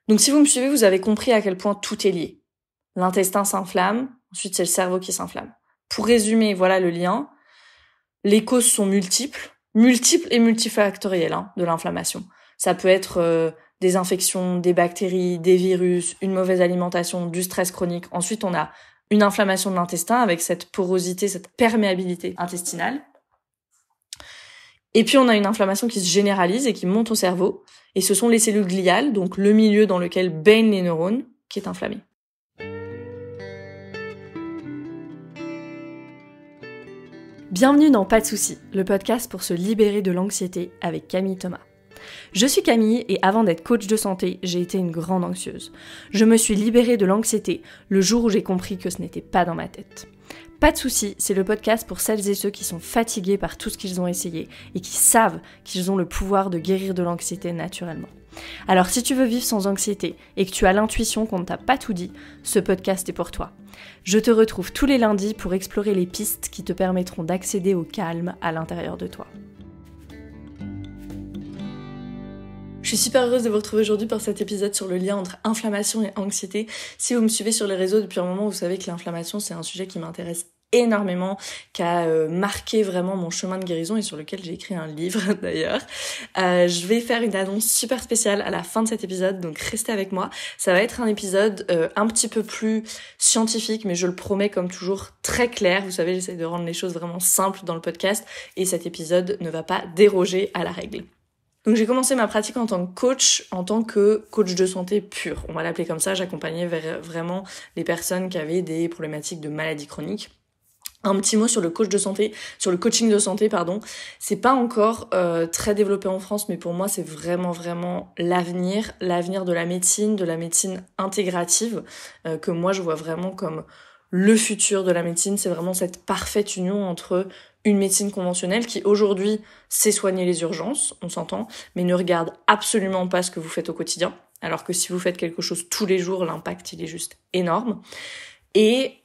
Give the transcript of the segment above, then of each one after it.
Donc si vous me suivez, vous avez compris à quel point tout est lié. L'intestin s'inflamme, ensuite c'est le cerveau qui s'inflamme. Pour résumer, voilà le lien. Les causes sont multiples et multifactorielles de l'inflammation. Ça peut être des infections, des bactéries, des virus, une mauvaise alimentation, du stress chronique. Ensuite, on a une inflammation de l'intestin avec cette porosité, cette perméabilité intestinale. Et puis, on a une inflammation qui se généralise et qui monte au cerveau. Et ce sont les cellules gliales, donc le milieu dans lequel baignent les neurones, qui est inflammé. Bienvenue dans Pas de soucis, le podcast pour se libérer de l'anxiété avec Camille Thomas. Je suis Camille et avant d'être coach de santé, j'ai été une grande anxieuse. Je me suis libérée de l'anxiété le jour où j'ai compris que ce n'était pas dans ma tête. Pas de soucis, c'est le podcast pour celles et ceux qui sont fatigués par tout ce qu'ils ont essayé et qui savent qu'ils ont le pouvoir de guérir de l'anxiété naturellement. Alors si tu veux vivre sans anxiété et que tu as l'intuition qu'on ne t'a pas tout dit, ce podcast est pour toi. Je te retrouve tous les lundis pour explorer les pistes qui te permettront d'accéder au calme à l'intérieur de toi. Je suis super heureuse de vous retrouver aujourd'hui pour cet épisode sur le lien entre inflammation et anxiété. Si vous me suivez sur les réseaux depuis un moment, vous savez que l'inflammation, c'est un sujet qui m'intéresse énormément, qui a marqué vraiment mon chemin de guérison et sur lequel j'ai écrit un livre d'ailleurs. Je vais faire une annonce super spéciale à la fin de cet épisode, donc restez avec moi. Ça va être un épisode un petit peu plus scientifique, mais je le promets comme toujours très clair. Vous savez, j'essaie de rendre les choses vraiment simples dans le podcast et cet épisode ne va pas déroger à la règle. Donc j'ai commencé ma pratique en tant que coach de santé pur. On va l'appeler comme ça, j'accompagnais vraiment les personnes qui avaient des problématiques de maladies chroniques. Un petit mot sur le coaching de santé, c'est pas encore très développé en France, mais pour moi c'est vraiment l'avenir de la médecine intégrative, que moi je vois vraiment comme le futur de la médecine. C'est vraiment cette parfaite union entre une médecine conventionnelle qui aujourd'hui sait soigner les urgences, on s'entend, mais ne regarde absolument pas ce que vous faites au quotidien, alors que si vous faites quelque chose tous les jours, l'impact il est juste énorme. Et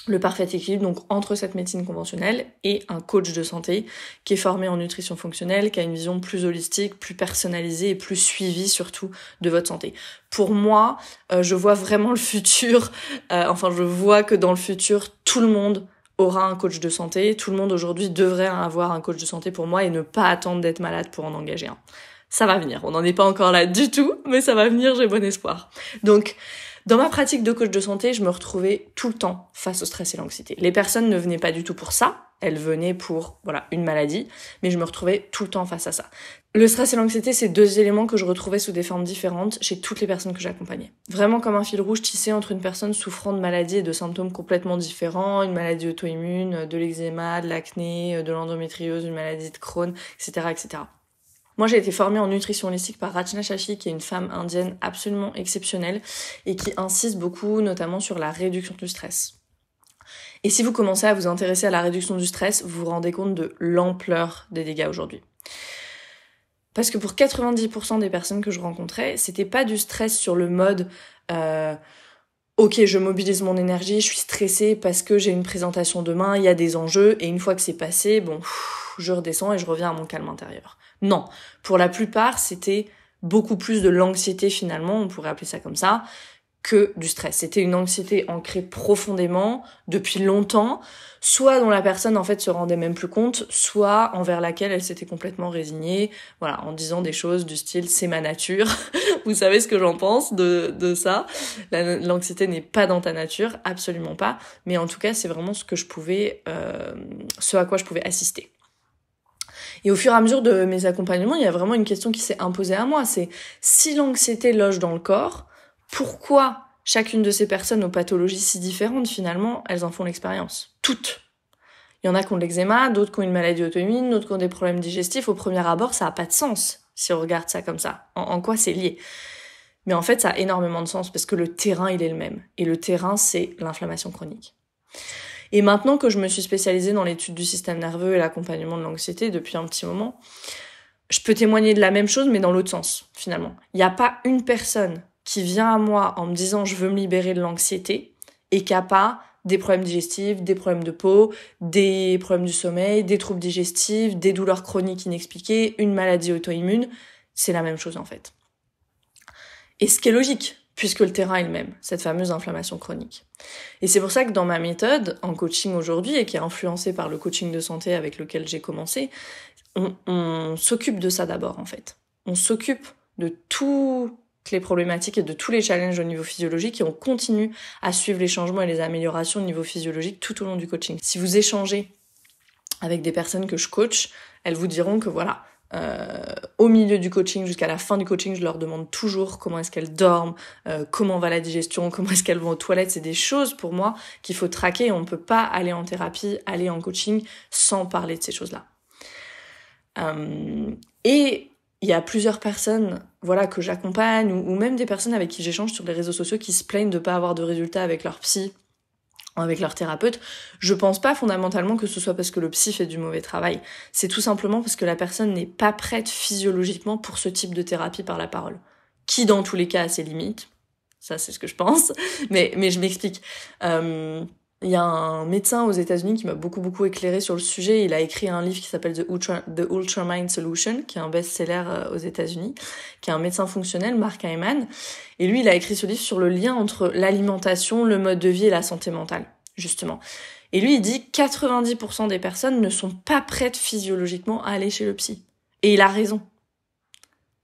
le parfait équilibre donc entre cette médecine conventionnelle et un coach de santé qui est formé en nutrition fonctionnelle, qui a une vision plus holistique, plus personnalisée et plus suivie surtout de votre santé. Pour moi, je vois vraiment le futur, je vois que dans le futur, tout le monde aura un coach de santé, tout le monde aujourd'hui devrait avoir un coach de santé pour moi et ne pas attendre d'être malade pour en engager un. Ça va venir, on n'en est pas encore là du tout, mais ça va venir, j'ai bon espoir. Donc, dans ma pratique de coach de santé, je me retrouvais tout le temps face au stress et l'anxiété. Les personnes ne venaient pas du tout pour ça, elles venaient pour une maladie, mais je me retrouvais tout le temps face à ça. Le stress et l'anxiété, c'est deux éléments que je retrouvais sous des formes différentes chez toutes les personnes que j'accompagnais. Vraiment comme un fil rouge tissé entre une personne souffrant de maladies et de symptômes complètement différents, une maladie auto-immune, de l'eczéma, de l'acné, de l'endométriose, une maladie de Crohn, etc., etc. Moi, j'ai été formée en nutrition holistique par Rachna Shafi, qui est une femme indienne absolument exceptionnelle et qui insiste beaucoup, notamment sur la réduction du stress. Et si vous commencez à vous intéresser à la réduction du stress, vous vous rendez compte de l'ampleur des dégâts aujourd'hui. Parce que pour 90% des personnes que je rencontrais, c'était pas du stress sur le mode ok, je mobilise mon énergie, je suis stressée parce que j'ai une présentation demain, il y a des enjeux, et une fois que c'est passé, je redescends et je reviens à mon calme intérieur. Non, pour la plupart, c'était beaucoup plus de l'anxiété finalement, on pourrait appeler ça comme ça, que du stress. C'était une anxiété ancrée profondément, depuis longtemps, soit dont la personne en fait se rendait même plus compte, soit envers laquelle elle s'était complètement résignée, en disant des choses du style « c'est ma nature ». Vous savez ce que j'en pense de ça. L'anxiété n'est pas dans ta nature, absolument pas, mais en tout cas c'est vraiment ce à quoi je pouvais assister. Et au fur et à mesure de mes accompagnements, il y a vraiment une question qui s'est imposée à moi, c'est si l'anxiété loge dans le corps, pourquoi chacune de ces personnes aux pathologies si différentes, finalement, elles en font l'expérience? Toutes. Il y en a qui ont de l'eczéma, d'autres qui ont une maladie auto-immune, d'autres qui ont des problèmes digestifs. Au premier abord, ça n'a pas de sens, si on regarde ça comme ça. En quoi c'est lié? Mais en fait, ça a énormément de sens, parce que le terrain, il est le même. Et le terrain, c'est l'inflammation chronique. Et maintenant que je me suis spécialisée dans l'étude du système nerveux et l'accompagnement de l'anxiété depuis un petit moment, je peux témoigner de la même chose, mais dans l'autre sens, finalement. Il n'y a pas une personne qui vient à moi en me disant « je veux me libérer de l'anxiété » et qui n'a pas des problèmes digestifs, des problèmes de peau, des problèmes du sommeil, des troubles digestifs, des douleurs chroniques inexpliquées, une maladie auto-immune. C'est la même chose en fait. Et ce qui est logique, puisque le terrain est le même, cette fameuse inflammation chronique. Et c'est pour ça que dans ma méthode, en coaching aujourd'hui, et qui est influencée par le coaching de santé avec lequel j'ai commencé, on s'occupe de ça d'abord, en fait. On s'occupe de toutes les problématiques et de tous les challenges au niveau physiologique et on continue à suivre les changements et les améliorations au niveau physiologique tout au long du coaching. Si vous échangez avec des personnes que je coach, elles vous diront que voilà, au milieu du coaching jusqu'à la fin du coaching, je leur demande toujours comment est-ce qu'elles dorment, comment va la digestion, comment est-ce qu'elles vont aux toilettes. C'est des choses pour moi qu'il faut traquer et on ne peut pas aller en thérapie, aller en coaching sans parler de ces choses-là. Et il y a plusieurs personnes voilà, que j'accompagne ou même des personnes avec qui j'échange sur les réseaux sociaux qui se plaignent de pas avoir de résultats avec leur psy, avec leur thérapeute. Je pense pas fondamentalement que ce soit parce que le psy fait du mauvais travail. C'est tout simplement parce que la personne n'est pas prête physiologiquement pour ce type de thérapie par la parole. Qui dans tous les cas a ses limites. Ça c'est ce que je pense. Mais je m'explique. Il y a un médecin aux États-Unis qui m'a beaucoup éclairé sur le sujet. Il a écrit un livre qui s'appelle The Ultra Mind Solution, qui est un best-seller aux États-Unis, qui est un médecin fonctionnel, Mark Hyman. Et lui, il a écrit ce livre sur le lien entre l'alimentation, le mode de vie et la santé mentale, justement. Et lui, il dit 90% des personnes ne sont pas prêtes physiologiquement à aller chez le psy. Et il a raison.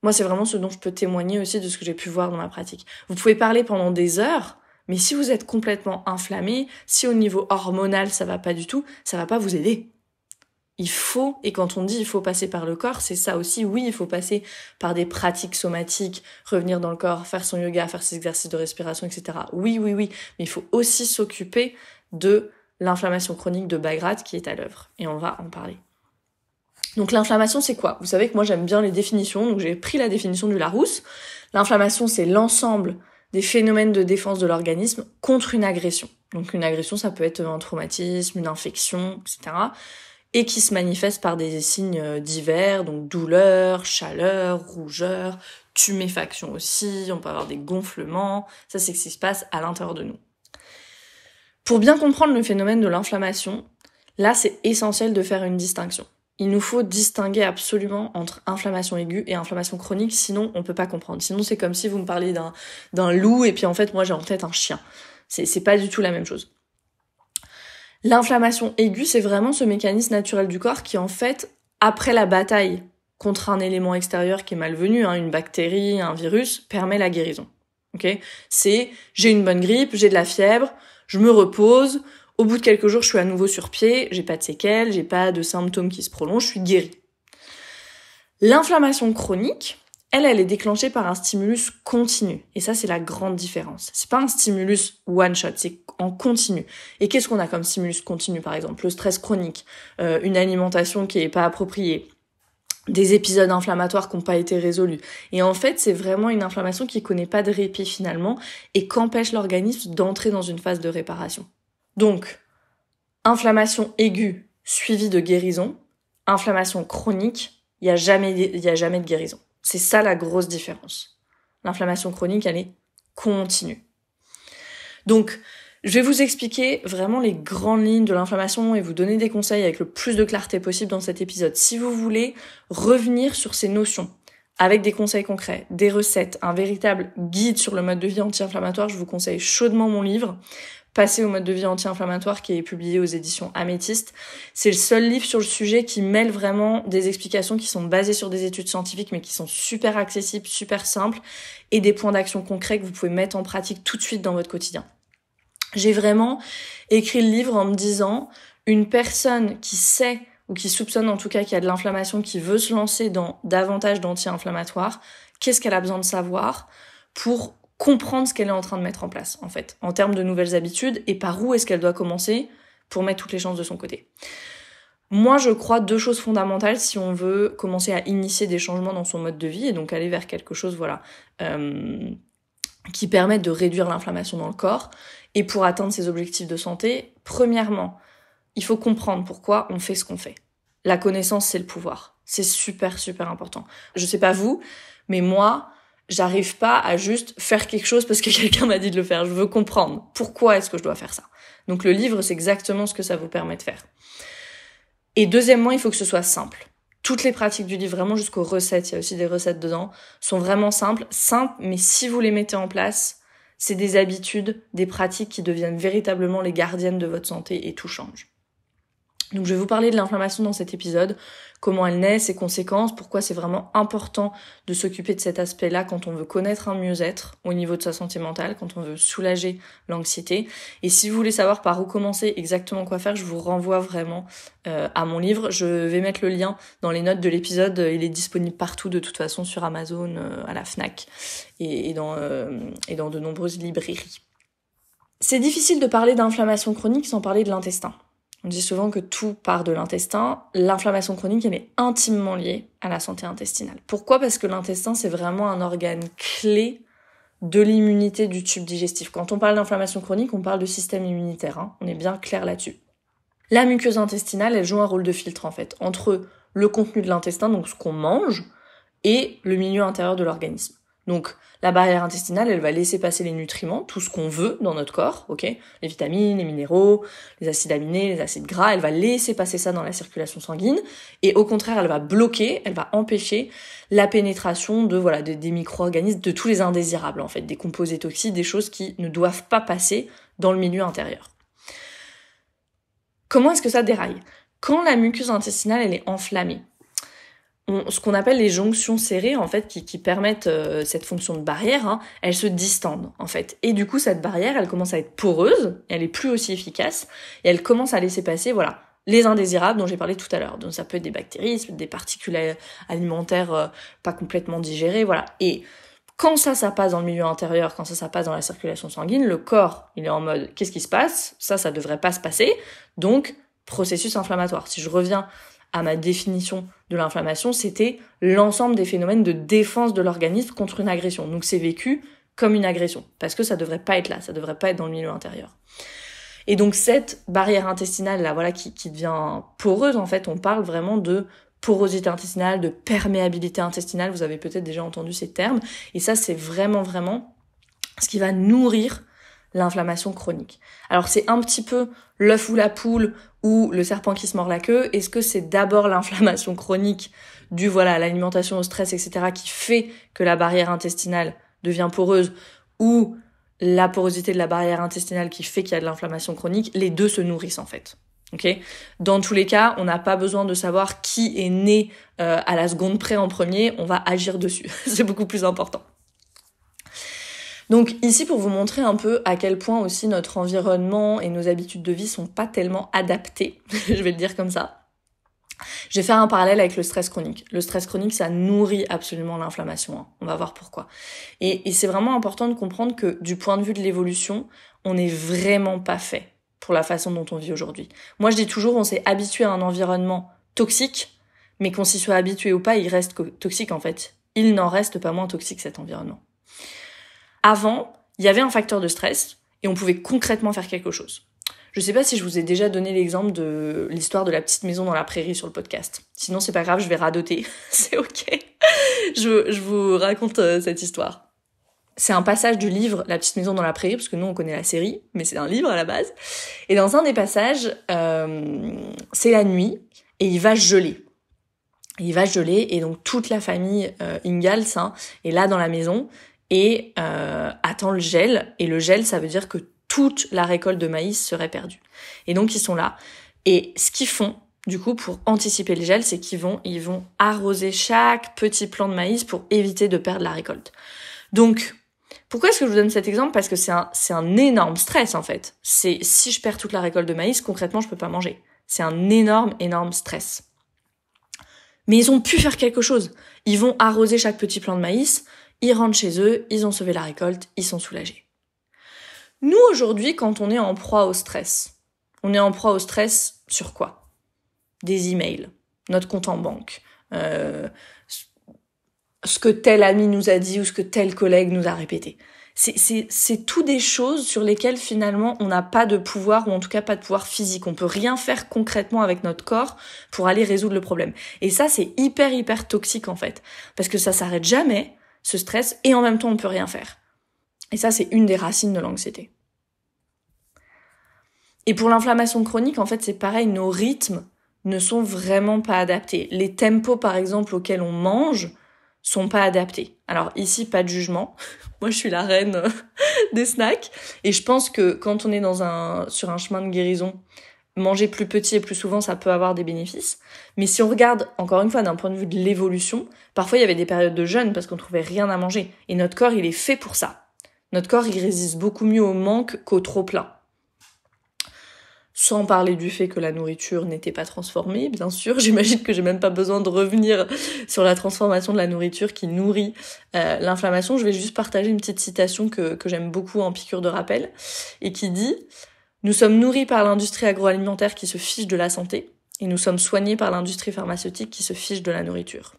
Moi, c'est vraiment ce dont je peux témoigner aussi de ce que j'ai pu voir dans ma pratique. Vous pouvez parler pendant des heures, mais si vous êtes complètement inflammé, si au niveau hormonal ça va pas du tout, ça va pas vous aider. Il faut, et quand on dit il faut passer par le corps, c'est ça aussi, oui, il faut passer par des pratiques somatiques, revenir dans le corps, faire son yoga, faire ses exercices de respiration, etc. Oui, mais il faut aussi s'occuper de l'inflammation chronique de bas grade qui est à l'œuvre, et on va en parler. Donc l'inflammation, c'est quoi ? Vous savez que moi j'aime bien les définitions, donc j'ai pris la définition du Larousse. L'inflammation, c'est l'ensemble des phénomènes de défense de l'organisme contre une agression. Donc une agression, ça peut être un traumatisme, une infection, etc. Et qui se manifeste par des signes divers, donc douleur, chaleur, rougeur, tuméfaction aussi, on peut avoir des gonflements, ça c'est ce qui se passe à l'intérieur de nous. Pour bien comprendre le phénomène de l'inflammation, là c'est essentiel de faire une distinction. Il nous faut distinguer absolument entre inflammation aiguë et inflammation chronique, sinon on peut pas comprendre. Sinon c'est comme si vous me parliez d'un loup et puis en fait moi j'ai en tête un chien. C'est pas du tout la même chose. L'inflammation aiguë, c'est vraiment ce mécanisme naturel du corps qui en fait, après la bataille contre un élément extérieur qui est malvenu, une bactérie, un virus, permet la guérison. Okay ? C'est j'ai une bonne grippe, j'ai de la fièvre, je me repose. Au bout de quelques jours, je suis à nouveau sur pied, j'ai pas de séquelles, j'ai pas de symptômes qui se prolongent, je suis guérie. L'inflammation chronique, elle est déclenchée par un stimulus continu. Et ça, c'est la grande différence. C'est pas un stimulus one shot, c'est en continu. Et qu'est-ce qu'on a comme stimulus continu, par exemple ? Le stress chronique, une alimentation qui est pas appropriée, des épisodes inflammatoires qui n'ont pas été résolus. Et en fait, c'est vraiment une inflammation qui connaît pas de répit finalement et qu'empêche l'organisme d'entrer dans une phase de réparation. Donc, inflammation aiguë suivie de guérison, inflammation chronique, il y a jamais de guérison. C'est ça la grosse différence. L'inflammation chronique, elle est continue. Donc, je vais vous expliquer vraiment les grandes lignes de l'inflammation et vous donner des conseils avec le plus de clarté possible dans cet épisode. Si vous voulez revenir sur ces notions avec des conseils concrets, des recettes, un véritable guide sur le mode de vie anti-inflammatoire, je vous conseille chaudement mon livre Passer au mode de vie anti-inflammatoire qui est publié aux éditions Améthyste. C'est le seul livre sur le sujet qui mêle vraiment des explications qui sont basées sur des études scientifiques mais qui sont super accessibles, super simples et des points d'action concrets que vous pouvez mettre en pratique tout de suite dans votre quotidien. J'ai vraiment écrit le livre en me disant une personne qui sait ou qui soupçonne en tout cas qu'il y a de l'inflammation, qui veut se lancer dans davantage d'anti-inflammatoires, qu'est-ce qu'elle a besoin de savoir pour comprendre ce qu'elle est en train de mettre en place, en fait, en termes de nouvelles habitudes, et par où est-ce qu'elle doit commencer pour mettre toutes les chances de son côté. Moi, je crois 2 choses fondamentales si on veut commencer à initier des changements dans son mode de vie, et donc aller vers quelque chose, qui permette de réduire l'inflammation dans le corps, et pour atteindre ses objectifs de santé. Premièrement, il faut comprendre pourquoi on fait ce qu'on fait. La connaissance, c'est le pouvoir. C'est super important. Je sais pas vous, mais moi, j'arrive pas à juste faire quelque chose parce que quelqu'un m'a dit de le faire. Je veux comprendre pourquoi est-ce que je dois faire ça. Donc le livre, c'est exactement ce que ça vous permet de faire. Et deuxièmement, il faut que ce soit simple. toutes les pratiques du livre, vraiment jusqu'aux recettes, il y a aussi des recettes dedans, sont vraiment simples, mais si vous les mettez en place, c'est des habitudes, des pratiques qui deviennent véritablement les gardiennes de votre santé et tout change. Donc je vais vous parler de l'inflammation dans cet épisode, comment elle naît, ses conséquences, pourquoi c'est vraiment important de s'occuper de cet aspect-là quand on veut connaître un mieux-être au niveau de sa santé mentale, quand on veut soulager l'anxiété. Et si vous voulez savoir par où commencer, exactement quoi faire, je vous renvoie vraiment à mon livre. Je vais mettre le lien dans les notes de l'épisode, il est disponible partout de toute façon, sur Amazon, à la Fnac et dans de nombreuses librairies. C'est difficile de parler d'inflammation chronique sans parler de l'intestin. On dit souvent que tout part de l'intestin. L'inflammation chronique, elle est intimement liée à la santé intestinale. Pourquoi ? Parce que l'intestin, c'est vraiment un organe clé de l'immunité du tube digestif. Quand on parle d'inflammation chronique, on parle de système immunitaire. On est bien clair là-dessus. La muqueuse intestinale, elle joue un rôle de filtre en fait, entre le contenu de l'intestin, donc ce qu'on mange, et le milieu intérieur de l'organisme. Donc, la barrière intestinale, elle va laisser passer les nutriments, tout ce qu'on veut dans notre corps, ok ? Les vitamines, les minéraux, les acides aminés, les acides gras, elle va laisser passer ça dans la circulation sanguine, et au contraire, elle va bloquer, elle va empêcher la pénétration des micro-organismes, de tous les indésirables, en fait, des composés toxiques, des choses qui ne doivent pas passer dans le milieu intérieur. Comment est-ce que ça déraille ? Quand la muqueuse intestinale, elle est enflammée, ce qu'on appelle les jonctions serrées, en fait, qui permettent cette fonction de barrière, elles se distendent, en fait. Et du coup, cette barrière, elle commence à être poreuse, elle est plus aussi efficace, et elle commence à laisser passer, les indésirables dont j'ai parlé tout à l'heure. Donc ça peut être des bactéries, ça peut être des particules alimentaires pas complètement digérées, voilà. Et quand ça passe dans le milieu intérieur, quand ça passe dans la circulation sanguine, le corps, il est en mode, qu'est-ce qui se passe ? Ça devrait pas se passer. Donc, processus inflammatoire. Si je reviens à ma définition de l'inflammation, c'était l'ensemble des phénomènes de défense de l'organisme contre une agression. Donc c'est vécu comme une agression, parce que ça devrait pas être là, ça devrait pas être dans le milieu intérieur. Et donc cette barrière intestinale là, qui devient poreuse, en fait, on parle vraiment de porosité intestinale, de perméabilité intestinale, vous avez peut-être déjà entendu ces termes, et ça c'est vraiment ce qui va nourrir l'inflammation chronique. Alors c'est un petit peu l'œuf ou la poule ou le serpent qui se mord la queue. Est-ce que c'est d'abord l'inflammation chronique due l'alimentation au stress, etc. qui fait que la barrière intestinale devient poreuse, ou la porosité de la barrière intestinale qui fait qu'il y a de l'inflammation chronique? Les deux se nourrissent en fait. Okay ? Dans tous les cas, on n'a pas besoin de savoir qui est né à la seconde près en premier, on va agir dessus. C'est beaucoup plus important. Donc ici, pour vous montrer un peu à quel point aussi notre environnement et nos habitudes de vie sont pas tellement adaptées, je vais le dire comme ça, je vais faire un parallèle avec le stress chronique. Le stress chronique, ça nourrit absolument l'inflammation, on va voir pourquoi. Et c'est vraiment important de comprendre que du point de vue de l'évolution, on n'est vraiment pas fait pour la façon dont on vit aujourd'hui. Moi, je dis toujours, on s'est habitué à un environnement toxique, mais qu'on s'y soit habitué ou pas, il reste toxique en fait. Il n'en reste pas moins toxique cet environnement. Avant, il y avait un facteur de stress et on pouvait concrètement faire quelque chose. Je sais pas si je vous ai déjà donné l'exemple de l'histoire de la petite maison dans la prairie sur le podcast. Sinon, c'est pas grave, je vais radoter. C'est ok. Je vous raconte cette histoire. C'est un passage du livre La petite maison dans la prairie, parce que nous, on connaît la série, mais c'est un livre à la base. Et dans un des passages, c'est la nuit et il va geler. Et donc toute la famille Ingalls est là dans la maison et attend le gel. Et le gel, ça veut dire que toute la récolte de maïs serait perdue. Et donc ils sont là. Et ce qu'ils font, du coup, pour anticiper le gel, c'est qu'ils vont arroser chaque petit plant de maïs pour éviter de perdre la récolte. Donc, pourquoi est-ce que je vous donne cet exemple ? Parce que c'est un énorme stress, en fait. C'est, si je perds toute la récolte de maïs, concrètement, je peux pas manger. C'est un énorme stress. Mais ils ont pu faire quelque chose. Ils vont arroser chaque petit plant de maïs, ils rentrent chez eux, ils ont sauvé la récolte, ils sont soulagés. Nous, aujourd'hui, quand on est en proie au stress, on est en proie au stress sur quoi ? Des emails, notre compte en banque, ce que tel ami nous a dit ou ce que tel collègue nous a répété. C'est tout des choses sur lesquelles finalement on n'a pas de pouvoir, ou en tout cas pas de pouvoir physique. On peut rien faire concrètement avec notre corps pour aller résoudre le problème. Et ça, c'est hyper toxique en fait. Parce que ça s'arrête jamais, ce stress, et en même temps on peut rien faire. Et ça, c'est une des racines de l'anxiété. Et pour l'inflammation chronique, en fait, c'est pareil, nos rythmes ne sont vraiment pas adaptés. Les tempos, par exemple, auxquels on mange sont pas adaptés. Alors ici, pas de jugement. Moi, je suis la reine des snacks. Et je pense que quand on est sur un chemin de guérison, manger plus petit et plus souvent, ça peut avoir des bénéfices. Mais si on regarde, encore une fois, d'un point de vue de l'évolution, parfois il y avait des périodes de jeûne parce qu'on trouvait rien à manger. Et notre corps, il est fait pour ça. Notre corps, il résiste beaucoup mieux au manque qu'au trop-plein. Sans parler du fait que la nourriture n'était pas transformée, bien sûr. J'imagine que j'ai même pas besoin de revenir sur la transformation de la nourriture qui nourrit l'inflammation. Je vais juste partager une petite citation que j'aime beaucoup en piqûre de rappel et qui dit « Nous sommes nourris par l'industrie agroalimentaire qui se fiche de la santé et nous sommes soignés par l'industrie pharmaceutique qui se fiche de la nourriture. »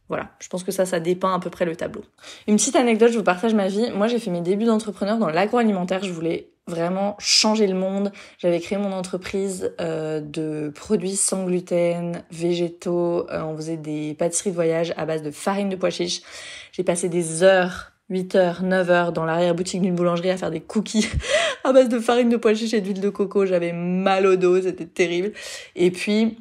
Voilà, je pense que ça dépeint à peu près le tableau. Une petite anecdote, je vous partage ma vie. Moi, j'ai fait mes débuts d'entrepreneur dans l'agroalimentaire. Je voulais vraiment changer le monde. J'avais créé mon entreprise de produits sans gluten, végétaux. On faisait des pâtisseries de voyage à base de farine de pois chiches. J'ai passé des heures, 8 heures, 9 heures dans l'arrière-boutique d'une boulangerie à faire des cookies à base de farine de pois chiches et d'huile de coco. J'avais mal au dos, c'était terrible. Et puis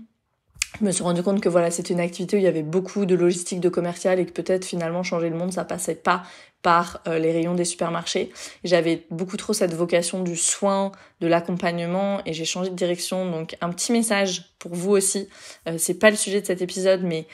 je me suis rendu compte que voilà, c'était une activité où il y avait beaucoup de logistique, de commercial et que peut-être finalement changer le monde, ça passait pas par les rayons des supermarchés. J'avais beaucoup trop cette vocation du soin, de l'accompagnement et j'ai changé de direction. Donc un petit message pour vous aussi, c'est pas le sujet de cet épisode, mais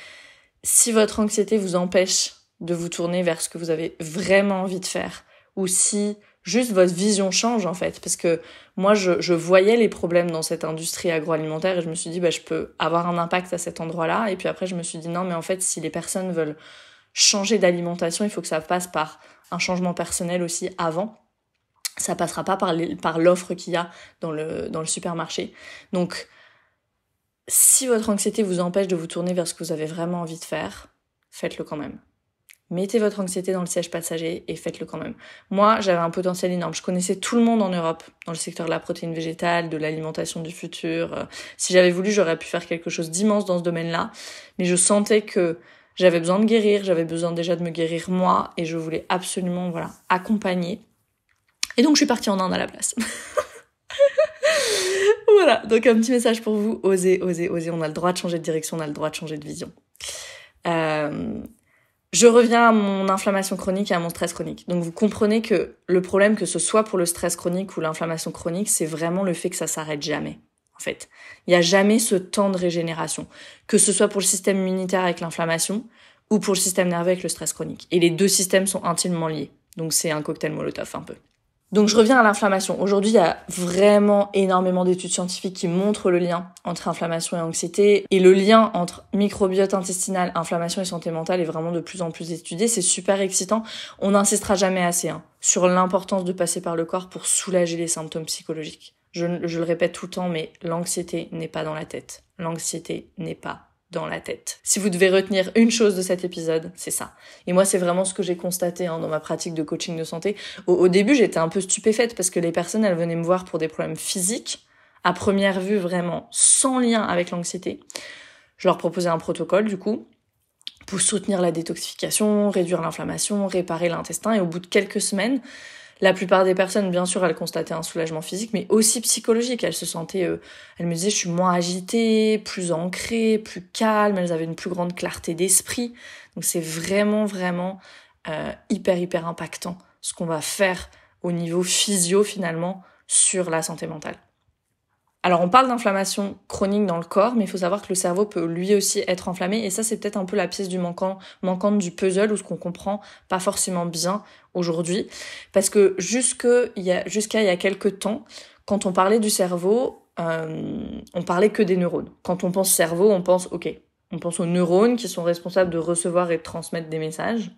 si votre anxiété vous empêche de vous tourner vers ce que vous avez vraiment envie de faire ou si juste votre vision change en fait, parce que moi je voyais les problèmes dans cette industrie agroalimentaire et je me suis dit je peux avoir un impact à cet endroit-là et puis après je me suis dit non mais en fait si les personnes veulent changer d'alimentation, il faut que ça passe par un changement personnel aussi avant. Ça passera pas par l'offre qu'il y a dans le supermarché. Donc si votre anxiété vous empêche de vous tourner vers ce que vous avez vraiment envie de faire, faites-le quand même. Mettez votre anxiété dans le siège passager et faites-le quand même. Moi, j'avais un potentiel énorme. Je connaissais tout le monde en Europe, dans le secteur de la protéine végétale, de l'alimentation du futur. Si j'avais voulu, j'aurais pu faire quelque chose d'immense dans ce domaine-là. Mais je sentais que j'avais besoin de guérir, j'avais besoin déjà de me guérir moi, et je voulais absolument, accompagner. Et donc, je suis partie en Inde à la place. Voilà, donc un petit message pour vous. Osez. On a le droit de changer de direction, on a le droit de changer de vision. Je reviens à mon inflammation chronique et à mon stress chronique. Donc vous comprenez que le problème, que ce soit pour le stress chronique ou l'inflammation chronique, c'est vraiment le fait que ça s'arrête jamais. En fait, il n'y a jamais ce temps de régénération, que ce soit pour le système immunitaire avec l'inflammation ou pour le système nerveux avec le stress chronique. Et les deux systèmes sont intimement liés. Donc c'est un cocktail Molotov un peu. Donc je reviens à l'inflammation. Aujourd'hui, il y a vraiment énormément d'études scientifiques qui montrent le lien entre inflammation et anxiété. Et le lien entre microbiote intestinal, inflammation et santé mentale est vraiment de plus en plus étudié. C'est super excitant. On n'insistera jamais assez sur l'importance de passer par le corps pour soulager les symptômes psychologiques. Je le répète tout le temps, mais l'anxiété n'est pas dans la tête. L'anxiété n'est pas dans la tête. Si vous devez retenir une chose de cet épisode, c'est ça. Et moi, c'est vraiment ce que j'ai constaté dans ma pratique de coaching de santé. Au début, j'étais un peu stupéfaite parce que les personnes, elles venaient me voir pour des problèmes physiques, à première vue vraiment sans lien avec l'anxiété. Je leur proposais un protocole, du coup, pour soutenir la détoxification, réduire l'inflammation, réparer l'intestin. Et au bout de quelques semaines, la plupart des personnes, bien sûr, elles constataient un soulagement physique, mais aussi psychologique. Elles se sentaient, elles me disaient, je suis moins agitée, plus ancrée, plus calme. Elles avaient une plus grande clarté d'esprit. Donc c'est vraiment hyper impactant ce qu'on va faire au niveau physio finalement sur la santé mentale. Alors on parle d'inflammation chronique dans le corps, mais il faut savoir que le cerveau peut lui aussi être enflammé, et ça c'est peut-être un peu la pièce du manquante du puzzle, ou ce qu'on comprend pas forcément bien aujourd'hui, parce que jusqu'à il y a quelques temps, quand on parlait du cerveau, on parlait que des neurones. Quand on pense cerveau, on pense aux neurones qui sont responsables de recevoir et de transmettre des messages,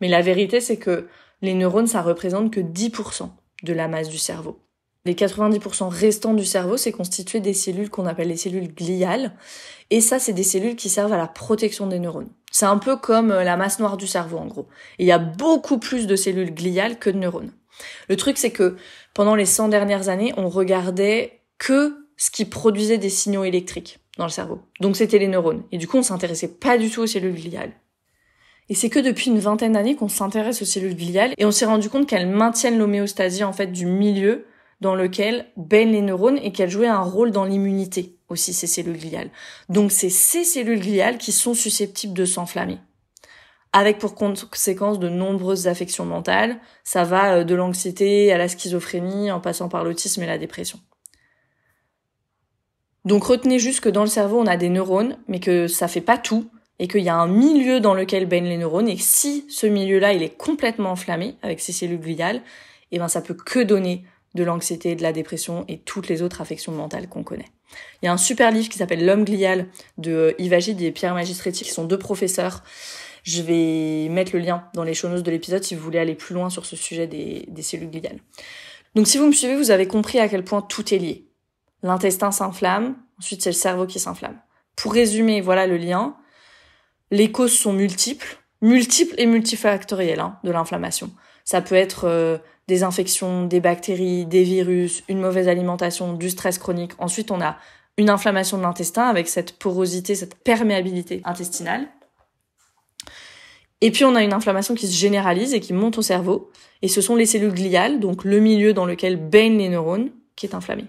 mais la vérité c'est que les neurones ça représente que 10% de la masse du cerveau. Les 90% restants du cerveau, c'est constitué des cellules qu'on appelle les cellules gliales. Et ça, c'est des cellules qui servent à la protection des neurones. C'est un peu comme la masse noire du cerveau, en gros. Et il y a beaucoup plus de cellules gliales que de neurones. Le truc, c'est que pendant les 100 dernières années, on regardait que ce qui produisait des signaux électriques dans le cerveau. Donc c'était les neurones. Et du coup, on s'intéressait pas du tout aux cellules gliales. Et c'est que depuis une vingtaine d'années qu'on s'intéresse aux cellules gliales et on s'est rendu compte qu'elles maintiennent l'homéostasie, en fait, du milieu dans lequel baignent les neurones et qu'elles jouaient un rôle dans l'immunité aussi, ces cellules gliales. Donc c'est ces cellules gliales qui sont susceptibles de s'enflammer, avec pour conséquence de nombreuses affections mentales. Ça va de l'anxiété à la schizophrénie, en passant par l'autisme et la dépression. Donc retenez juste que dans le cerveau, on a des neurones, mais que ça fait pas tout, et qu'il y a un milieu dans lequel baignent les neurones, et que si ce milieu-là, il est complètement enflammé avec ces cellules gliales, et ben ça peut que donner de l'anxiété, de la dépression et toutes les autres affections mentales qu'on connaît. Il y a un super livre qui s'appelle L'homme glial de Yves Agid et Pierre Magistretti, qui sont 2 professeurs. Je vais mettre le lien dans les show notes de l'épisode si vous voulez aller plus loin sur ce sujet des cellules gliales. Donc si vous me suivez, vous avez compris à quel point tout est lié. L'intestin s'inflamme, ensuite c'est le cerveau qui s'inflamme. Pour résumer, voilà le lien. Les causes sont multiples et multifactorielles de l'inflammation. Ça peut être des infections, des bactéries, des virus, une mauvaise alimentation, du stress chronique. Ensuite, on a une inflammation de l'intestin avec cette porosité, cette perméabilité intestinale. Et puis, on a une inflammation qui se généralise et qui monte au cerveau. Et ce sont les cellules gliales, donc le milieu dans lequel baignent les neurones, qui est inflammé.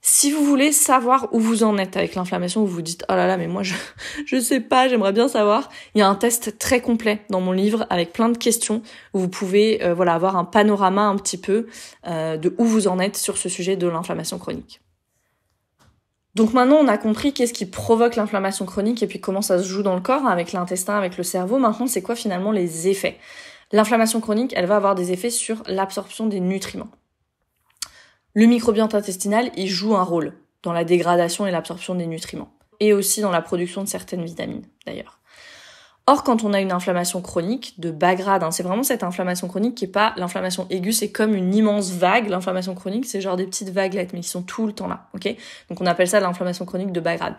Si vous voulez savoir où vous en êtes avec l'inflammation, vous vous dites « Oh là là, mais moi je sais pas, j'aimerais bien savoir », il y a un test très complet dans mon livre avec plein de questions où vous pouvez avoir un panorama un petit peu de où vous en êtes sur ce sujet de l'inflammation chronique. Donc maintenant, on a compris qu'est-ce qui provoque l'inflammation chronique et puis comment ça se joue dans le corps avec l'intestin, avec le cerveau. Maintenant, c'est quoi finalement les effets ? L'inflammation chronique, elle va avoir des effets sur l'absorption des nutriments. Le microbiote intestinal, il joue un rôle dans la dégradation et l'absorption des nutriments, et aussi dans la production de certaines vitamines, d'ailleurs. Or, quand on a une inflammation chronique de bas grade, c'est vraiment cette inflammation chronique qui est pas l'inflammation aiguë, c'est comme une immense vague. L'inflammation chronique, c'est genre des petites vaguelettes, mais qui sont tout le temps là, ok ? Donc on appelle ça l'inflammation chronique de bas grade.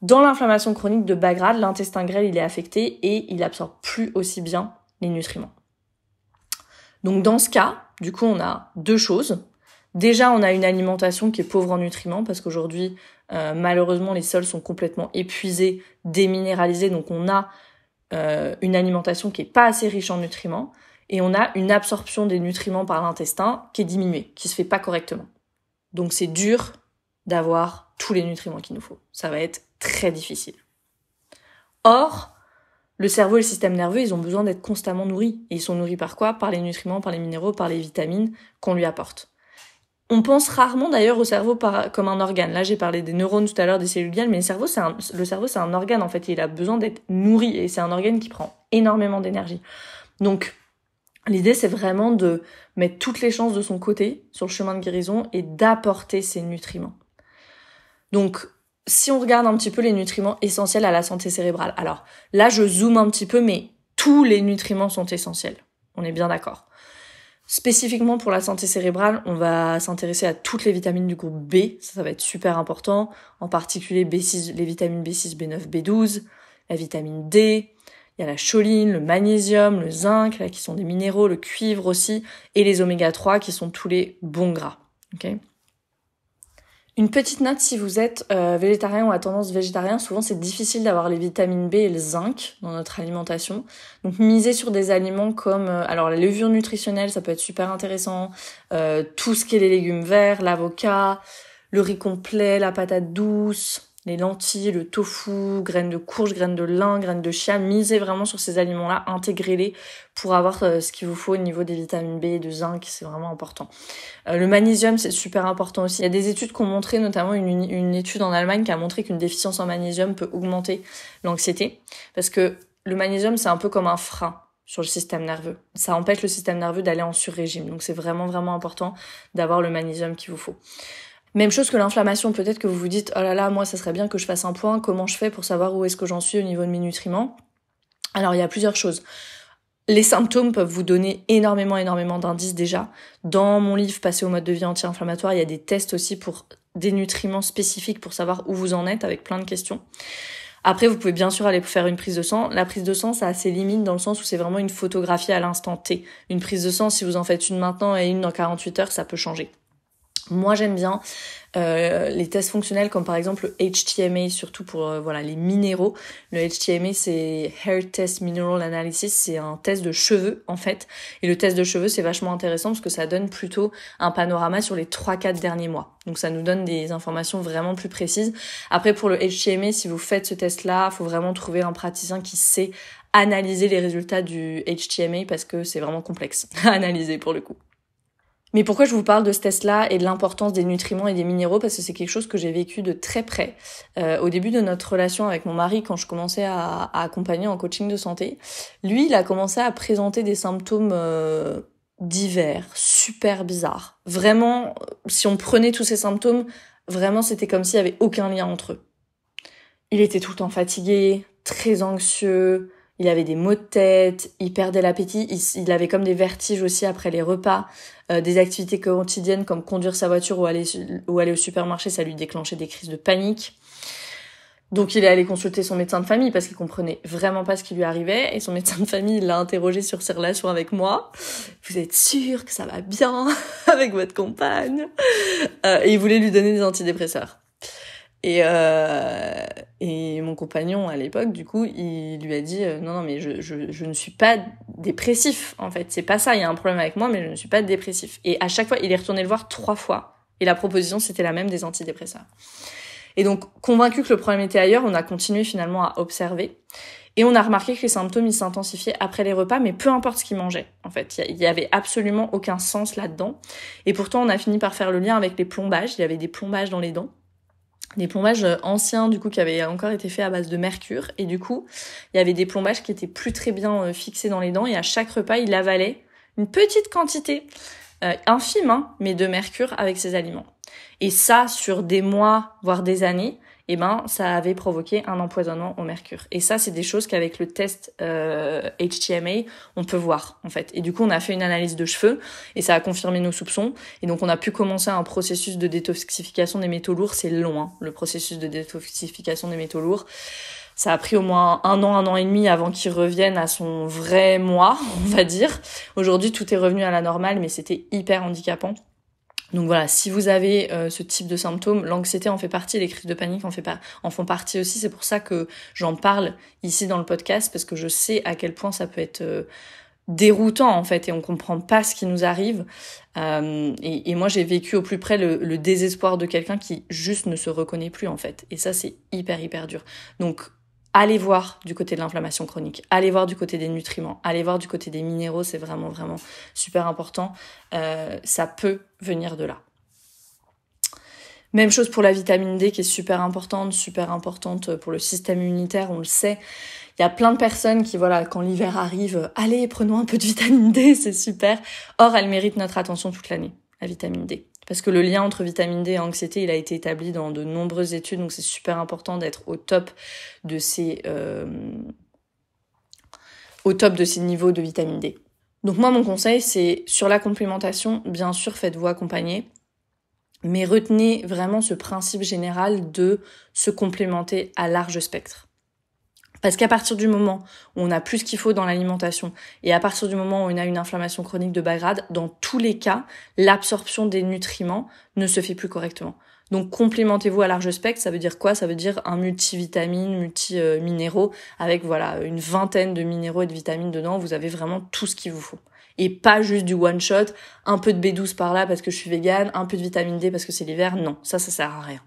Dans l'inflammation chronique de bas grade, l'intestin grêle, il est affecté et il absorbe plus aussi bien les nutriments. Donc dans ce cas, du coup, on a 2 choses. Déjà, on a une alimentation qui est pauvre en nutriments parce qu'aujourd'hui, malheureusement, les sols sont complètement épuisés, déminéralisés. Donc, on a une alimentation qui est pas assez riche en nutriments et on a une absorption des nutriments par l'intestin qui est diminuée, qui se fait pas correctement. Donc, c'est dur d'avoir tous les nutriments qu'il nous faut. Ça va être très difficile. Or, le cerveau et le système nerveux, ils ont besoin d'être constamment nourris. Et ils sont nourris par quoi ? Par les nutriments, par les minéraux, par les vitamines qu'on lui apporte. On pense rarement d'ailleurs au cerveau comme un organe. Là, j'ai parlé des neurones tout à l'heure, des cellules gliales, mais le cerveau, c'est un organe en fait. Il a besoin d'être nourri et c'est un organe qui prend énormément d'énergie. Donc, l'idée, c'est vraiment de mettre toutes les chances de son côté sur le chemin de guérison et d'apporter ces nutriments. Donc, si on regarde un petit peu les nutriments essentiels à la santé cérébrale. Alors, là, je zoome un petit peu, mais tous les nutriments sont essentiels. On est bien d'accord. Spécifiquement pour la santé cérébrale, on va s'intéresser à toutes les vitamines du groupe B, ça va être super important, en particulier B6, les vitamines B6, B9, B12, la vitamine D, il y a la choline, le magnésium, le zinc, là, qui sont des minéraux, le cuivre aussi, et les oméga 3 qui sont tous les bons gras. Okay. Une petite note, si vous êtes végétarien ou à tendance végétarien, souvent c'est difficile d'avoir les vitamines B et le zinc dans notre alimentation. Donc misez sur des aliments comme alors la levure nutritionnelle, ça peut être super intéressant, tout ce qui est les légumes verts, l'avocat, le riz complet, la patate douce, les lentilles, le tofu, graines de courge, graines de lin, graines de chia, misez vraiment sur ces aliments-là, intégrez-les pour avoir ce qu'il vous faut au niveau des vitamines B et de zinc, c'est vraiment important. Le magnésium, c'est super important aussi. Il y a des études qui ont montré, notamment une étude en Allemagne qui a montré qu'une déficience en magnésium peut augmenter l'anxiété, parce que le magnésium, c'est un peu comme un frein sur le système nerveux. Ça empêche le système nerveux d'aller en sur-régime, donc c'est vraiment, vraiment important d'avoir le magnésium qu'il vous faut. Même chose que l'inflammation, peut-être que vous vous dites « Oh là là, moi ça serait bien que je fasse un point, comment je fais pour savoir où est-ce que j'en suis au niveau de mes nutriments ?» Alors il y a plusieurs choses. Les symptômes peuvent vous donner énormément d'indices déjà. Dans mon livre « Passer au mode de vie anti-inflammatoire », il y a des tests aussi pour des nutriments spécifiques pour savoir où vous en êtes avec plein de questions. Après, vous pouvez bien sûr aller faire une prise de sang. La prise de sang, ça a ses limites dans le sens où c'est vraiment une photographie à l'instant T. Une prise de sang, si vous en faites une maintenant et une dans 48 heures, ça peut changer. Moi, j'aime bien les tests fonctionnels comme par exemple le HTMA, surtout pour les minéraux. Le HTMA, c'est Hair Test Mineral Analysis, c'est un test de cheveux en fait. Et le test de cheveux, c'est vachement intéressant parce que ça donne plutôt un panorama sur les 3-4 derniers mois. Donc ça nous donne des informations vraiment plus précises. Après, pour le HTMA, si vous faites ce test-là, il faut vraiment trouver un praticien qui sait analyser les résultats du HTMA parce que c'est vraiment complexe à analyser pour le coup. Mais pourquoi je vous parle de ce test-là et de l'importance des nutriments et des minéraux? Parce que c'est quelque chose que j'ai vécu de très près. Au début de notre relation avec mon mari, quand je commençais à accompagner en coaching de santé, lui, il a commencé à présenter des symptômes divers, super bizarres. Vraiment, si on prenait tous ces symptômes, vraiment, c'était comme s'il y avait aucun lien entre eux. Il était tout le temps fatigué, très anxieux, il avait des maux de tête, il perdait l'appétit, il avait comme des vertiges aussi après les repas, des activités quotidiennes comme conduire sa voiture ou aller au supermarché, ça lui déclenchait des crises de panique. Donc il est allé consulter son médecin de famille parce qu'il comprenait vraiment pas ce qui lui arrivait et son médecin de famille l'a interrogé sur ses relations avec moi. Vous êtes sûr que ça va bien avec votre compagne? Et il voulait lui donner des antidépresseurs. Et mon compagnon à l'époque, du coup, il lui a dit non mais je ne suis pas dépressif en fait, c'est pas ça, il y a un problème avec moi mais je ne suis pas dépressif. Et à chaque fois, il est retourné le voir 3 fois et la proposition c'était la même, des antidépresseurs. Et donc convaincu que le problème était ailleurs, on a continué finalement à observer et on a remarqué que les symptômes ils s'intensifiaient après les repas, mais peu importe ce qu'il mangeait. En fait, il y avait absolument aucun sens là-dedans. Et pourtant, on a fini par faire le lien avec les plombages. Il y avait des plombages dans les dents. Des plombages anciens du coup qui avaient encore été faits à base de mercure et du coup il y avait des plombages qui étaient plus très bien fixés dans les dents et à chaque repas il avalait une petite quantité infime mais de mercure avec ses aliments et ça sur des mois voire des années ça avait provoqué un empoisonnement au mercure. Et ça, c'est des choses qu'avec le test HTMA, on peut voir, en fait. Et du coup, on a fait une analyse de cheveux et ça a confirmé nos soupçons. Et donc, on a pu commencer un processus de détoxification des métaux lourds. C'est long, le processus de détoxification des métaux lourds. Ça a pris au moins 1 an et demi avant qu'il revienne à son vrai moi, on va dire. Aujourd'hui, tout est revenu à la normale, mais c'était hyper handicapant. Donc voilà, si vous avez ce type de symptômes, l'anxiété en fait partie, les crises de panique en font partie aussi. C'est pour ça que j'en parle ici dans le podcast, parce que je sais à quel point ça peut être déroutant en fait, et on comprend pas ce qui nous arrive. Et moi j'ai vécu au plus près le désespoir de quelqu'un qui juste ne se reconnaît plus en fait. Et ça c'est hyper dur. Donc allez voir du côté de l'inflammation chronique, allez voir du côté des nutriments, allez voir du côté des minéraux, c'est vraiment super important. Ça peut venir de là. Même chose pour la vitamine D qui est super importante pour le système immunitaire, on le sait. Il y a plein de personnes qui, quand l'hiver arrive, allez, prenons un peu de vitamine D, c'est super. Or, elle mérite notre attention toute l'année, la vitamine D. Parce que le lien entre vitamine D et anxiété, il a été établi dans de nombreuses études, donc c'est super important d'être au top de ces niveaux de vitamine D. Donc moi, mon conseil, c'est sur la complémentation, bien sûr, faites-vous accompagner, mais retenez vraiment ce principe général de se complémenter à large spectre. Parce qu'à partir du moment où on a plus ce qu'il faut dans l'alimentation et à partir du moment où on a une inflammation chronique de bas grade, dans tous les cas, l'absorption des nutriments ne se fait plus correctement. Donc complémentez-vous à large spectre, ça veut dire quoi? Ça veut dire un multivitamine, multi-minéraux, avec une vingtaine de minéraux et de vitamines dedans, vous avez vraiment tout ce qu'il vous faut. Et pas juste du one shot, un peu de B12 par là parce que je suis végane, un peu de vitamine D parce que c'est l'hiver, non, ça sert à rien.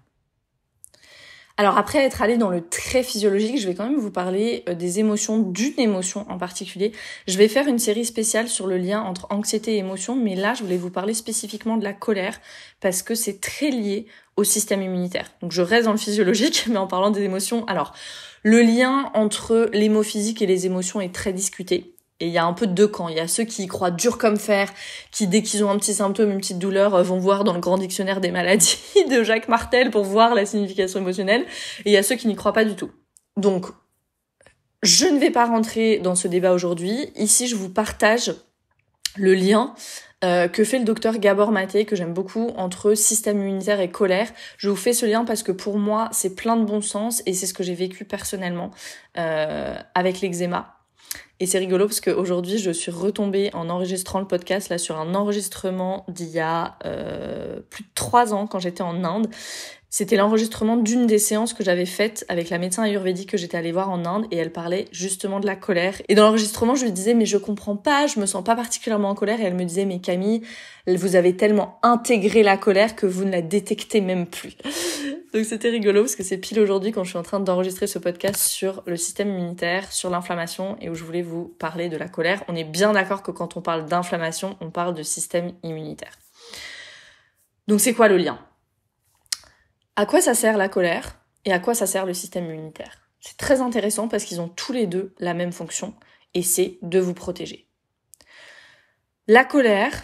Alors après être allé dans le très physiologique, je vais quand même vous parler des émotions, d'une émotion en particulier. Je vais faire une série spéciale sur le lien entre anxiété et émotion, mais là je voulais vous parler spécifiquement de la colère parce que c'est très lié au système immunitaire. Donc je reste dans le physiologique, mais en parlant des émotions. Alors, le lien entre l'hémophysique et les émotions est très discuté. Et il y a un peu de deux camps. Il y a ceux qui y croient dur comme fer, qui dès qu'ils ont un petit symptôme, une petite douleur, vont voir dans le grand dictionnaire des maladies de Jacques Martel pour voir la signification émotionnelle. Et il y a ceux qui n'y croient pas du tout. Donc, je ne vais pas rentrer dans ce débat aujourd'hui. Ici, je vous partage le lien que fait le docteur Gabor Maté, que j'aime beaucoup, entre système immunitaire et colère. Je vous fais ce lien parce que pour moi, c'est plein de bon sens et c'est ce que j'ai vécu personnellement avec l'eczéma. Et c'est rigolo parce qu'aujourd'hui, je suis retombée en enregistrant le podcast là sur un enregistrement d'il y a plus de 3 ans quand j'étais en Inde. C'était l'enregistrement d'une des séances que j'avais faites avec la médecin ayurvédique que j'étais allée voir en Inde et elle parlait justement de la colère. Et dans l'enregistrement, je lui disais mais je comprends pas, je me sens pas particulièrement en colère et elle me disait mais Camille, vous avez tellement intégré la colère que vous ne la détectez même plus. Donc c'était rigolo parce que c'est pile aujourd'hui quand je suis en train d'enregistrer ce podcast sur le système immunitaire, sur l'inflammation et où je voulais vous parler de la colère. On est bien d'accord que quand on parle d'inflammation, on parle de système immunitaire. Donc c'est quoi le lien ? À quoi ça sert la colère et à quoi ça sert le système immunitaire ? C'est très intéressant parce qu'ils ont tous les deux la même fonction et c'est de vous protéger. La colère,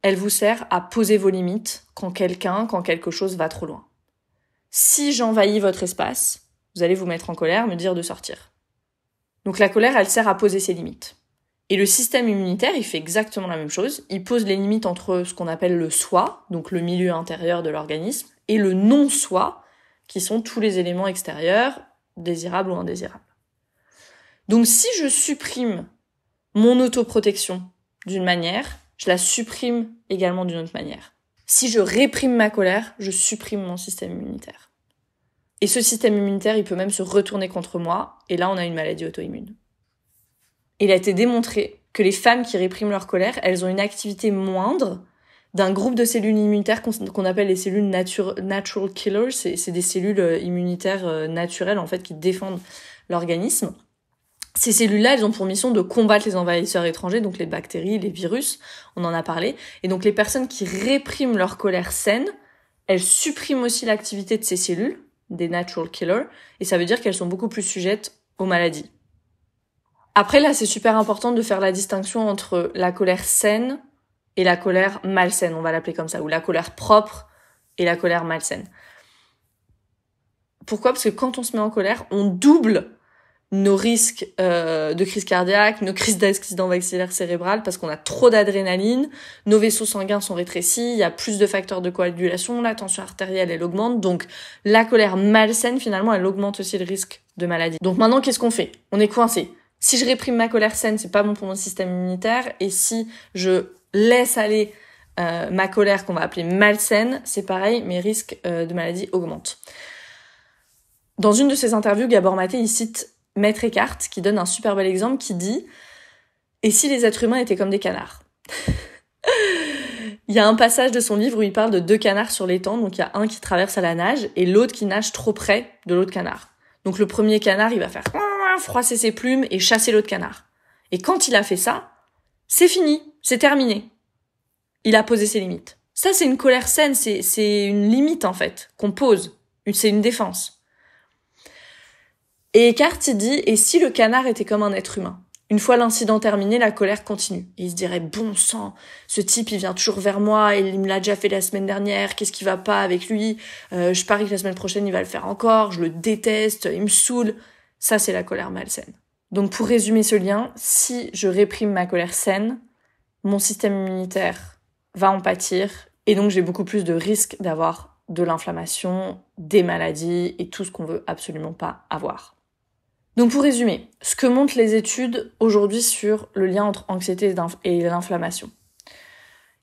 elle vous sert à poser vos limites quand quelque chose va trop loin. Si j'envahis votre espace, vous allez vous mettre en colère, me dire de sortir. Donc la colère, elle sert à poser ses limites. Et le système immunitaire, il fait exactement la même chose. Il pose les limites entre ce qu'on appelle le soi, donc le milieu intérieur de l'organisme, et le non-soi, qui sont tous les éléments extérieurs, désirables ou indésirables. Donc si je supprime mon autoprotection d'une manière, je la supprime également d'une autre manière. Si je réprime ma colère, je supprime mon système immunitaire. Et ce système immunitaire, il peut même se retourner contre moi, et là on a une maladie auto-immune. Il a été démontré que les femmes qui répriment leur colère, elles ont une activité moindre d'un groupe de cellules immunitaires qu'on appelle les cellules natural killers. C'est des cellules immunitaires naturelles en fait qui défendent l'organisme. Ces cellules-là, elles ont pour mission de combattre les envahisseurs étrangers, donc les bactéries, les virus, on en a parlé. Et donc les personnes qui répriment leur colère saine, elles suppriment aussi l'activité de ces cellules, des natural killers, et ça veut dire qu'elles sont beaucoup plus sujettes aux maladies. Après là, c'est super important de faire la distinction entre la colère saine et la colère malsaine, on va l'appeler comme ça, ou la colère propre et la colère malsaine. Pourquoi ? Parce que quand on se met en colère, on double nos risques de crise cardiaque, nos crises d'accident vasculaire cérébral, parce qu'on a trop d'adrénaline, nos vaisseaux sanguins sont rétrécis, il y a plus de facteurs de coagulation, la tension artérielle, elle augmente, donc la colère malsaine, finalement, elle augmente aussi le risque de maladie. Donc maintenant, qu'est-ce qu'on fait ? On est coincé. Si je réprime ma colère saine, c'est pas bon pour mon système immunitaire, et si je laisse aller ma colère qu'on va appeler malsaine, c'est pareil, mes risques de maladie augmentent. Dans une de ses interviews, Gabor Maté, il cite Maître Eckhart, qui donne un super bel exemple, qui dit « Et si les êtres humains étaient comme des canards ?» Il y a un passage de son livre où il parle de 2 canards sur l'étang, donc il y a un qui traverse à la nage et l'autre qui nage trop près de l'autre canard. Donc le premier canard, il va faire froisser ses plumes et chasser l'autre canard. Et quand il a fait ça, c'est fini, c'est terminé. Il a posé ses limites. Ça, c'est une colère saine, c'est une limite en fait, qu'on pose. C'est une défense. Et Eckhart, il dit, et si le canard était comme un être humain ? Une fois l'incident terminé, la colère continue. Et il se dirait, bon sang, ce type, il vient toujours vers moi, il me l'a déjà fait la semaine dernière, qu'est-ce qui va pas avec lui ? Je parie que la semaine prochaine, il va le faire encore, je le déteste, il me saoule. Ça, c'est la colère malsaine. Donc pour résumer ce lien, si je réprime ma colère saine, mon système immunitaire va en pâtir, et donc j'ai beaucoup plus de risques d'avoir de l'inflammation, des maladies, et tout ce qu'on veut absolument pas avoir. Donc pour résumer, ce que montrent les études aujourd'hui sur le lien entre anxiété et l'inflammation.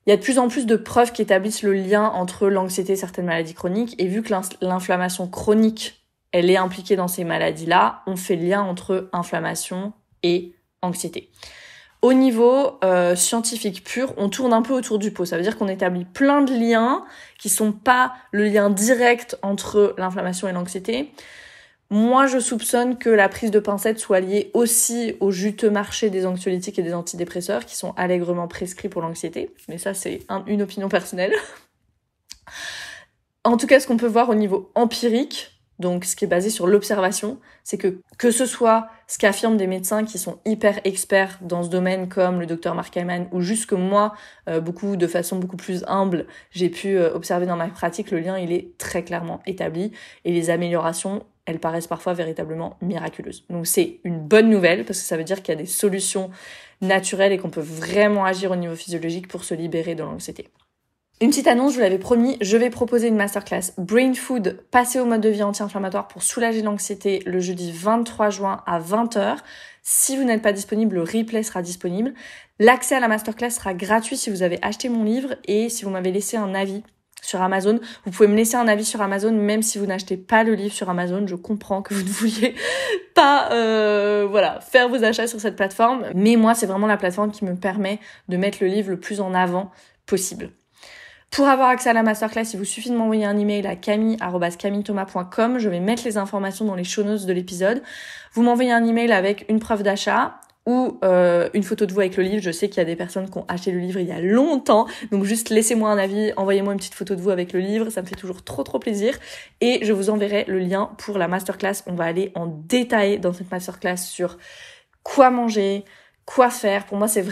Il y a de plus en plus de preuves qui établissent le lien entre l'anxiété et certaines maladies chroniques, et vu que l'inflammation chronique, elle est impliquée dans ces maladies-là, on fait le lien entre inflammation et anxiété. Au niveau scientifique pur, on tourne un peu autour du pot. Ça veut dire qu'on établit plein de liens qui sont pas le lien direct entre l'inflammation et l'anxiété. Moi, je soupçonne que la prise de pincette soit liée aussi au juteux marché des anxiolytiques et des antidépresseurs qui sont allègrement prescrits pour l'anxiété. Mais ça, c'est une opinion personnelle. En tout cas, ce qu'on peut voir au niveau empirique, donc ce qui est basé sur l'observation, c'est que ce soit ce qu'affirment des médecins qui sont hyper experts dans ce domaine comme le docteur Mark Hyman ou juste que moi, de façon beaucoup plus humble, j'ai pu observer dans ma pratique, le lien il est très clairement établi et les améliorations, elles paraissent parfois véritablement miraculeuses. Donc c'est une bonne nouvelle parce que ça veut dire qu'il y a des solutions naturelles et qu'on peut vraiment agir au niveau physiologique pour se libérer de l'anxiété. Une petite annonce, je vous l'avais promis, je vais proposer une masterclass Brain Food, passer au mode de vie anti-inflammatoire pour soulager l'anxiété le jeudi 23 juin à 20h. Si vous n'êtes pas disponible, le replay sera disponible. L'accès à la masterclass sera gratuit si vous avez acheté mon livre et si vous m'avez laissé un avis sur Amazon. Vous pouvez me laisser un avis sur Amazon même si vous n'achetez pas le livre sur Amazon. Je comprends que vous ne vouliez pas faire vos achats sur cette plateforme. Mais moi, c'est vraiment la plateforme qui me permet de mettre le livre le plus en avant possible. Pour avoir accès à la masterclass, il vous suffit de m'envoyer un email à camille@camillethomas.com. Je vais mettre les informations dans les show notes de l'épisode. Vous m'envoyez un email avec une preuve d'achat ou une photo de vous avec le livre. Je sais qu'il y a des personnes qui ont acheté le livre il y a longtemps, donc juste laissez-moi un avis, envoyez-moi une petite photo de vous avec le livre, ça me fait toujours trop plaisir. Et je vous enverrai le lien pour la masterclass. On va aller en détail dans cette masterclass sur quoi manger, quoi faire. Pour moi, c'est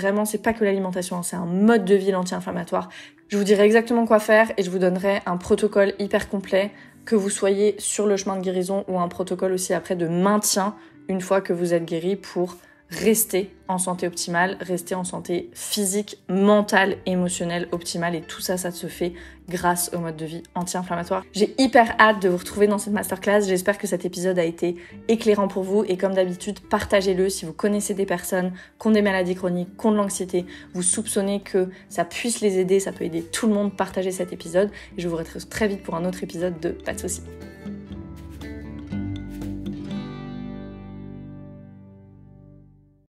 pas que l'alimentation, c'est un mode de vie anti-inflammatoire. Je vous dirai exactement quoi faire et je vous donnerai un protocole hyper complet, que vous soyez sur le chemin de guérison ou un protocole aussi après de maintien une fois que vous êtes guéri pour rester en santé optimale, rester en santé physique, mentale, émotionnelle optimale, et tout ça se fait grâce au mode de vie anti-inflammatoire. J'ai hyper hâte de vous retrouver dans cette masterclass. J'espère que cet épisode a été éclairant pour vous et comme d'habitude, partagez-le si vous connaissez des personnes qui ont des maladies chroniques, qui ont de l'anxiété, vous soupçonnez que ça puisse les aider, ça peut aider tout le monde. Partagez cet épisode et je vous retrouve très vite pour un autre épisode de Pas de soucis.